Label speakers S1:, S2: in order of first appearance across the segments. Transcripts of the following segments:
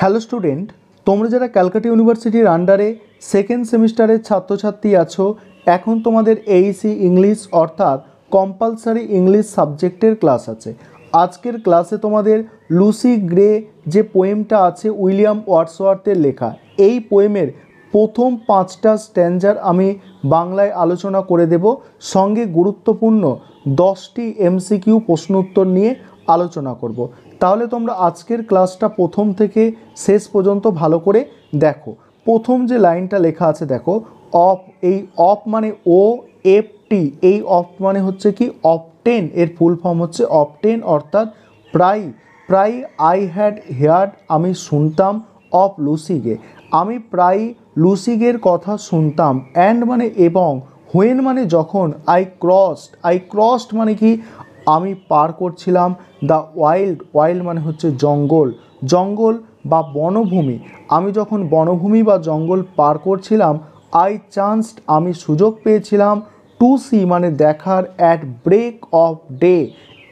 S1: Hello student, তোমরা যারা ক্যালকাটা ইউনিভার্সিটির আন্ডারে সেকেন্ড সেমিস্টারের ছাত্রছাত্রী আছো, এখন তোমাদের এইসি ইংলিশ অর্থাৎ কম্পালসারি ইংলিশ সাবজেক্টের ক্লাস আছে। আজকের ক্লাসে তোমাদের লুসি গ্রে যে পোয়েমটা আছে উইলিয়াম ওয়ার্ডসওয়ার্থের লেখা, এই পোয়েমের প্রথম 5টা স্ট্যাঞ্জার আমি বাংলায় আলোচনা করে দেব, সঙ্গে গুরুত্বপূর্ণ 10টি এমসিকিউ প্রশ্ন উত্তর নিয়ে আলোচনা করব। তাহলে তোমরা আজকের ক্লাসটা প্রথম থেকে শেষ পর্যন্ত ভালো করে দেখো। প্রথম যে লাইনটা লেখা আছে দেখো, অফ, এই অফ মানে ও এফ টি, এই অফ মানে হচ্ছে কি অফটেন, এর ফুল ফর্ম হচ্ছে অফটেন অর্থাৎ প্রায়। প্রায় আই হ্যাড হেয়ার্ড, আমি শুনতাম, অফ লুসিগে, আমি প্রায় লুসিগের কথা শুনতাম, অ্যান্ড মানে এবং, হোয়েন মানে যখন, আই ক্রসড মানে কি আমি পার করছিলাম, দ্য ওয়াইল্ড, ওয়াইল্ড মানে হচ্ছে জঙ্গল, জঙ্গল বা বনভূমি, আমি যখন বনভূমি বা জঙ্গল পার করছিলাম, আই চান্সড আমি সুযোগ পেয়েছিলাম, টু সি মানে দেখার, at break of day,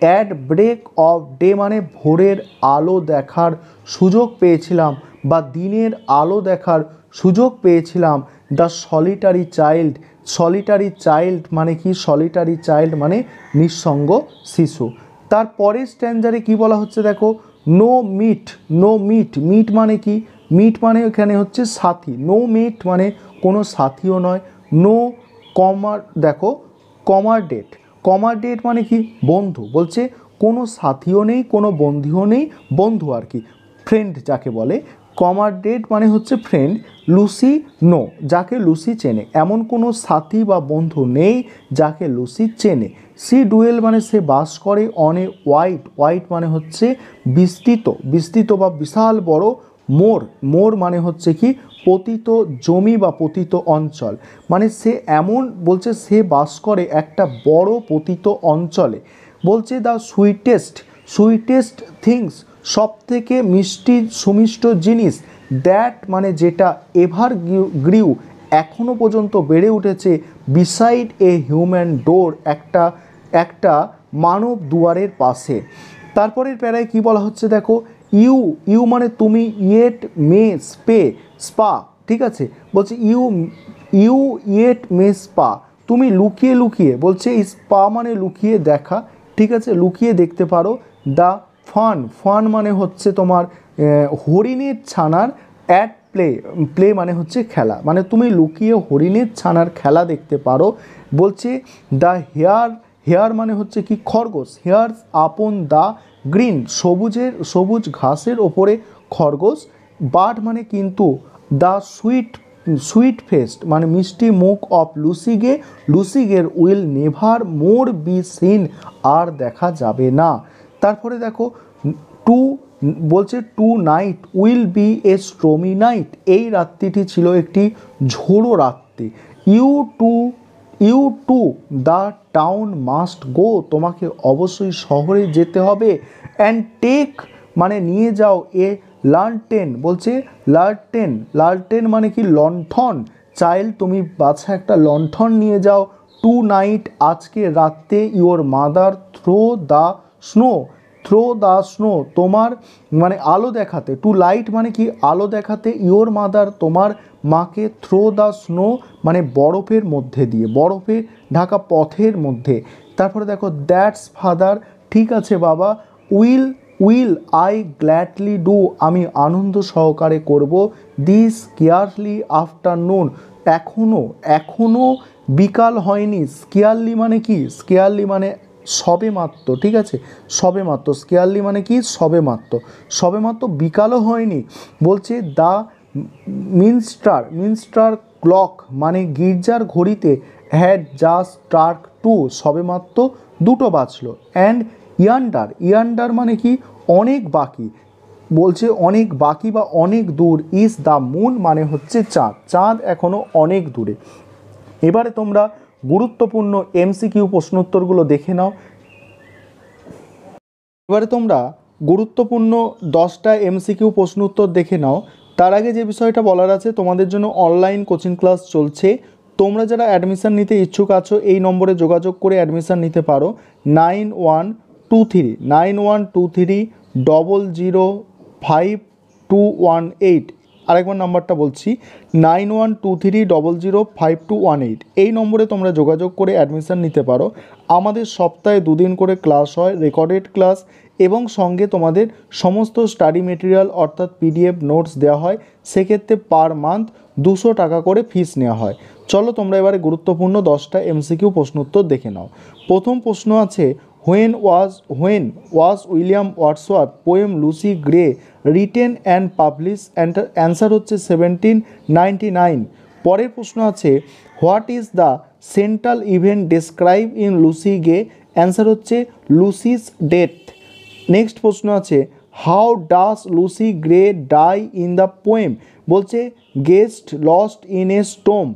S1: at break of day মানে ভোরের আলো দেখার সুযোগ পেয়েছিলাম বা দিনের আলো দেখার সুযোগ পেয়েছিলাম, the solitary child, solitary child মানে কি, সলিটারি চাইল্ড মানে নিঃসঙ্গ শিশু। তারপরের স্ট্যাঞ্জারে কি বলা হচ্ছে দেখো, no meet, no meet, meet মানে কি, মিট মানে এখানে হচ্ছে সাথী, নো মিট মানে কোনো সাথীও নয়, নো কমার, দেখো কমারডেট, কমারডেট মানে কি বন্ধু, বলছে কোনো সাথীও নেই, কোনো বন্ধুও নেই, বন্ধু আর কি, ফ্রেন্ড যাকে বলে, কমারডেট মানে হচ্ছে ফ্রেন্ড, লুসি নো, যাকে লুসি চেনে, এমন কোনো সাথী বা বন্ধু নেই যাকে লুসি চেনে। সি ডুয়েল মানে সে বাস করে, অন এ হোয়াইট, হোয়াইট মানে হচ্ছে বিস্তৃত, বিস্তৃত বা বিশাল বড়, মোর, মোর মানে হচ্ছে কি পতিত জমি বা পতিত অঞ্চল, মানে সে এমন, বলছে সে বাস করে একটা বড় পতিত অঞ্চলে। বলছে দ্য সুইটেস্ট, সুইটেস্ট থিংস সব থেকে মিষ্টি সুমিষ্ট জিনিস, দ্যাট মানে যেটা, এভার গ্রিউ এখনও পর্যন্ত বেড়ে উঠেছে, বিসাইড এ হিউম্যান ডোর একটা, একটা মানব দুয়ারের পাশে। তারপরের প্যারায় কি বলা হচ্ছে দেখো, ইউ, ইউ মানে তুমি, ইয়েট মে স্পে, স্পা, ঠিক আছে, বলছে you, you yet may spa, তুমি লুকিয়ে লুকিয়ে, বলছে স্পা মানে লুকিয়ে দেখা, ঠিক আছে, লুকিয়ে দেখতে পারো, দ্য ফান, ফান মানে হচ্ছে তোমার হরিণের ছানার, অ্যাট প্লে, প্লে মানে হচ্ছে খেলা, মানে তুমি লুকিয়ে হরিণের ছানার খেলা দেখতে পারো। বলছে দ্য হেয়ার, হেয়ার মানে হচ্ছে কি খরগোশ, হেয়ার্স আপন দ্য গ্রিন, সবুজের, সবুজ ঘাসের ওপরে খরগোশ, বাট মানে কিন্তু, দ্য সুইট, সুইট ফেস্ট মানে মিষ্টি মুখ, অফ লুসিগে, লুসিগের will never more be seen আর দেখা যাবে না। তারপরে দেখো টু, বলছে tonight will be a stormy night, এই রাত্রিটি ছিল একটি ঝোড়ো রাত্রি, you to, you to the town must go, তোমাকে অবশ্যই শহরে যেতে হবে, অ্যান্ড টেক মানে নিয়ে যাও, এ লালটেন, বলছে লালটেন, লালটেন মানে কি লণ্ঠন, চাইল্ড তুমি বাচ্চা একটা লণ্ঠন নিয়ে যাও, টু নাইট আজকে রাত্রে, your mother through the snow, through the snow তোমার মানে আলো দেখাতে, টু লাইট মানে কি আলো দেখাতে, ইওর মাদার তোমার মাকে, থ্রো দ্য স্নো মানে বরফের মধ্যে দিয়ে, বরফে ঢাকা পথের মধ্যে। তারপরে দেখো দ্যাটস ফাদার, ঠিক আছে বাবা, will, will I gladly do, আমি আনন্দ সহকারে করব, দিস কেয়ারলি আফটারনুন, এখনও, এখনও বিকাল হয়নি, স্কেয়ারলি মানে কি, স্কেয়ারলি মানে সবে মাত্র, ঠিক আছে, সবে মাত্র, স্কেয়ারলি মানে কি সবে মাত্র, সবে মাত্র বিকালও হয়নি। বলছে দ্য মিনস্টার, মিনস্টার ক্লক মানে গির্জার ঘড়িতে, হ্যাড জাস্ট স্ট্রাক টু সবে মাত্র দুটো বাজলো, অ্যান্ড ইয়ান্ডার, ইয়ান্ডার মানে কি অনেক বাকি, বলছে অনেক বাকি বা অনেক দূর, ইজ দ্য মুন মানে হচ্ছে চাঁদ, চাঁদ এখনও অনেক দূরে। এবারে তোমরা গুরুত্বপূর্ণ এমসিকিউ প্রশ্ন উত্তরগুলো দেখে নাও। এবারে তোমরা গুরুত্বপূর্ণ 10টা এমসিকিউ প্রশ্ন উত্তর দেখে নাও। তার আগে যে বিষয়টা বলার আছে, তোমাদের জন্য অনলাইন কোচিং ক্লাস চলছে, তোমরা যারা অ্যাডমিশান নিতে ইচ্ছুক আছো এই নম্বরে যোগাযোগ করে অ্যাডমিশান নিতে পারো, 9123 9123 005 5218। আরেকবার নাম্বারটা বলছি, 9123005218। এই নম্বরে তোমরা যোগাযোগ করে অ্যাডমিশান নিতে পারো। আমাদের সপ্তাহে 2 দিন করে ক্লাস হয়, রেকর্ডেড ক্লাস, এবং সঙ্গে তোমাদের সমস্ত স্টাডি মেটেরিয়াল অর্থাৎ পিডিএফ নোটস দেওয়া হয়। সেক্ষেত্রে পার মান্থ 200 টাকা করে ফিস নেওয়া হয়। চলো তোমরা এবারে গুরুত্বপূর্ণ 10টা এমসিকিউ প্রশ্ন উত্তর দেখে নাও। প্রথম প্রশ্ন আছে, when was William Wordsworth poem Lucy Gray written and publish? Answer হচ্ছে 1799। পরের প্রশ্ন আছে, what is the central event describe in Lucy Gray? Answer হচ্ছে লুসিস ডেথ। নেক্সট প্রশ্ন আছে, how does Lucy Gray die in the poem? বলছে gets lost in a storm.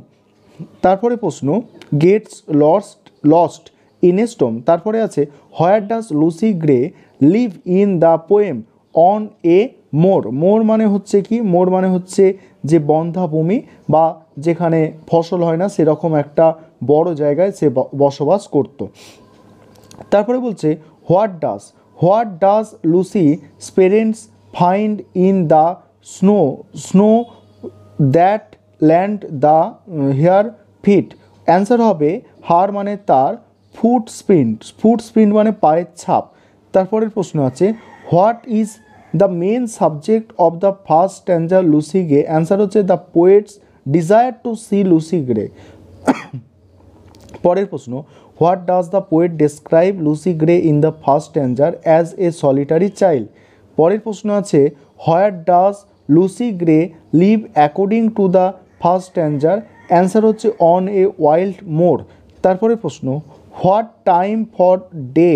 S1: তারপরে প্রশ্ন, gets lost in a storm. তারপরে আছে, where does Lucy Gray live in the poem? On a moor. Moor মানে হচ্ছে কি? মোর মানে হচ্ছে যে বন্ধ্যাভূমি বা যেখানে ফসল হয় না সেরকম একটা বড় জায়গায় সে বসবাস করত। তারপরে বলছে, what does Lucy parents find in the snow that land the hare feet? Answer হবে হার মানে তার, ফুটস্প্রিন্ট মানে পায়ের ছাপ। তারপরের প্রশ্ন আছে, what is the main subject of the first stanza Lucy Gray? Answer হচ্ছে the poet's desire to see Lucy Gray. পরের প্রশ্ন, what does the poet describe Lucy Gray in the first স্ট্যান্জার অ্যাজ এ সলিটারি চাইল্ড? পরের প্রশ্ন আছে, where does Lucy Gray live according to the first স্ট্যান্জার? Answer হচ্ছে on a wild moor. তারপরে প্রশ্ন, what time for day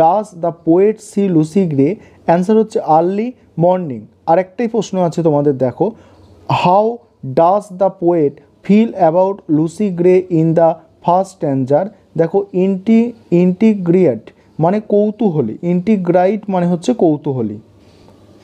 S1: does the poet C Lucy Gray? Answer হচ্ছে early morning. আরেকটাই প্রশ্ন আছে তোমাদের, দেখো, how does the poet feel about Lucy Gray in the first স্ট্যান্জার? দেখো, ইন্টিগ্রিয়েট মানে কৌতূহলী, ইন্টিগ্রাইট মানে হচ্ছে কৌতূহলী।